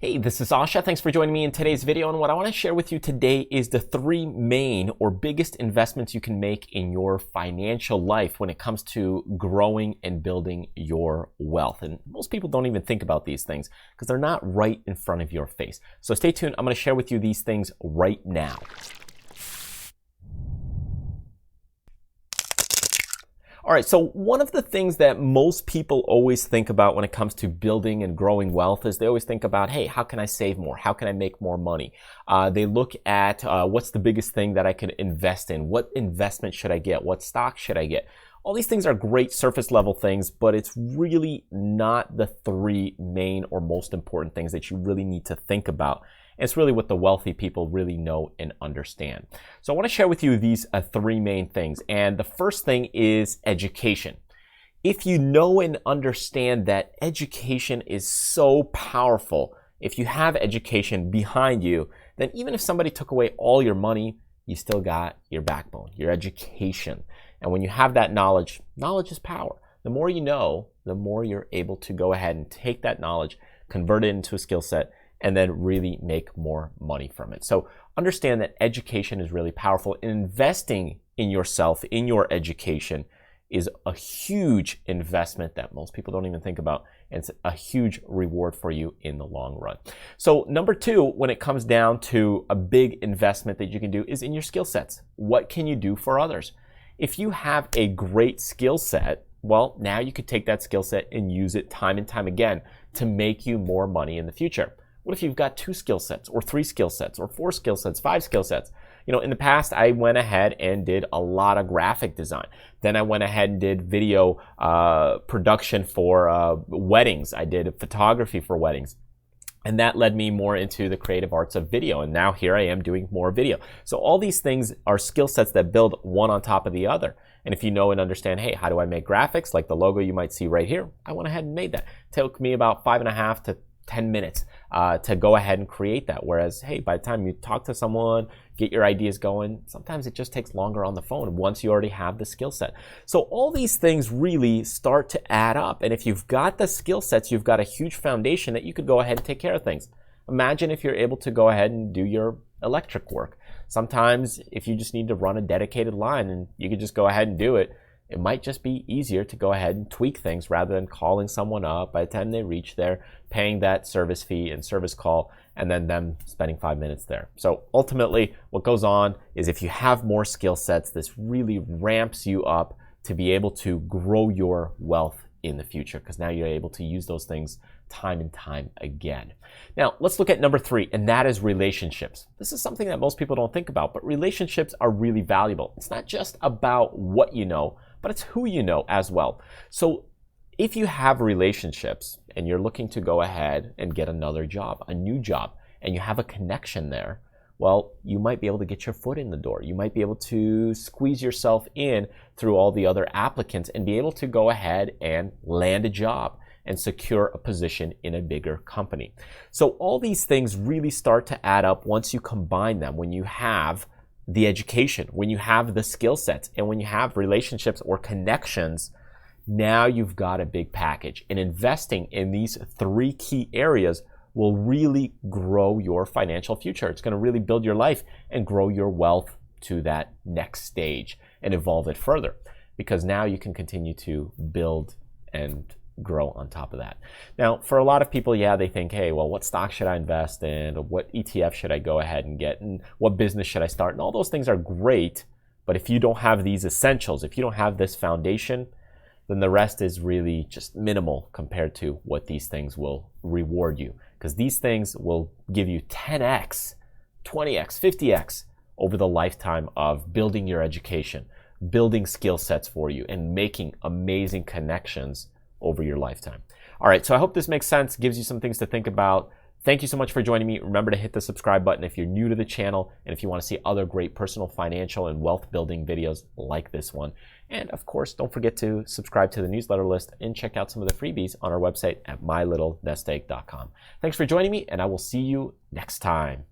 Hey, this is Asha. Thanks for joining me in today's video. And what I want to share with you today is the three main or biggest investments you can make in your financial life when it comes to growing and building your wealth. And most people don't even think about these things because they're not right in front of your face. So stay tuned. I'm going to share with you these things right now. All right, so one of the things that most people always think about when it comes to building and growing wealth is they always think about, hey, how can I save more? How can I make more money? They look at what's the biggest thing that I could invest in? What investment should I get? What stock should I get? All these things are great surface level things, but it's really not the three main or most important things that you really need to think about. It's really what the wealthy people really know and understand. So I want to share with you these three main things. And the first thing is education. If you know and understand that education is so powerful, if you have education behind you, then even if somebody took away all your money, you still got your backbone, your education. And when you have that knowledge, knowledge is power. The more you know, the more you're able to go ahead and take that knowledge, convert it into a skill set, and then really make more money from it. So understand that education is really powerful. Investing in yourself, in your education, is a huge investment that most people don't even think about. And it's a huge reward for you in the long run. So number two, when it comes down to a big investment that you can do is in your skill sets. What can you do for others? If you have a great skill set, well, now you could take that skill set and use it time and time again to make you more money in the future. What if you've got 2 skill sets or 3 skill sets or 4 skill sets, 5 skill sets? You know, in the past, I went ahead and did a lot of graphic design. Then I went ahead and did video production for weddings. I did photography for weddings. And that led me more into the creative arts of video. And now here I am doing more video. So all these things are skill sets that build one on top of the other. And if you know and understand, hey, how do I make graphics? Like the logo you might see right here. I went ahead and made that. It took me about 5.5 to 10 minutes to go ahead and create that. Whereas, hey, by the time you talk to someone, get your ideas going, sometimes it just takes longer on the phone once you already have the skill set. So all these things really start to add up. And if you've got the skill sets, you've got a huge foundation that you could go ahead and take care of things. Imagine if you're able to go ahead and do your electric work. Sometimes if you just need to run a dedicated line and you could just go ahead and do it, it might just be easier to go ahead and tweak things rather than calling someone up. By the time they reach there, paying that service fee and service call, and then them spending 5 minutes there. So ultimately, what goes on is if you have more skill sets, this really ramps you up to be able to grow your wealth in the future, because now you're able to use those things time and time again. Now, let's look at number 3, and that is relationships. This is something that most people don't think about, but relationships are really valuable. It's not just about what you know, but it's who you know as well. So if you have relationships and you're looking to go ahead and get another job, a new job, and you have a connection there, well, you might be able to get your foot in the door. You might be able to squeeze yourself in through all the other applicants and be able to go ahead and land a job and secure a position in a bigger company. So all these things really start to add up once you combine them, when you have the education, when you have the skill sets, and when you have relationships or connections. Now you've got a big package. And investing in these 3 key areas will really grow your financial future. It's going to really build your life and grow your wealth to that next stage and evolve it further, because now you can continue to build and grow on top of that. Now, for a lot of people, yeah, they think, hey, well, what stock should I invest in? What ETF should I go ahead and get? And what business should I start? And all those things are great, but if you don't have these essentials, if you don't have this foundation, then the rest is really just minimal compared to what these things will reward you. Because these things will give you 10x, 20x, 50x over the lifetime of building your education, building skill sets for you, and making amazing connections over your lifetime. All right, so I hope this makes sense, gives you some things to think about. Thank you so much for joining me. Remember to hit the subscribe button if you're new to the channel and if you want to see other great personal, financial, and wealth building videos like this one. And of course, don't forget to subscribe to the newsletter list and check out some of the freebies on our website at MyLittleNestEgg.com. Thanks for joining me, and I will see you next time.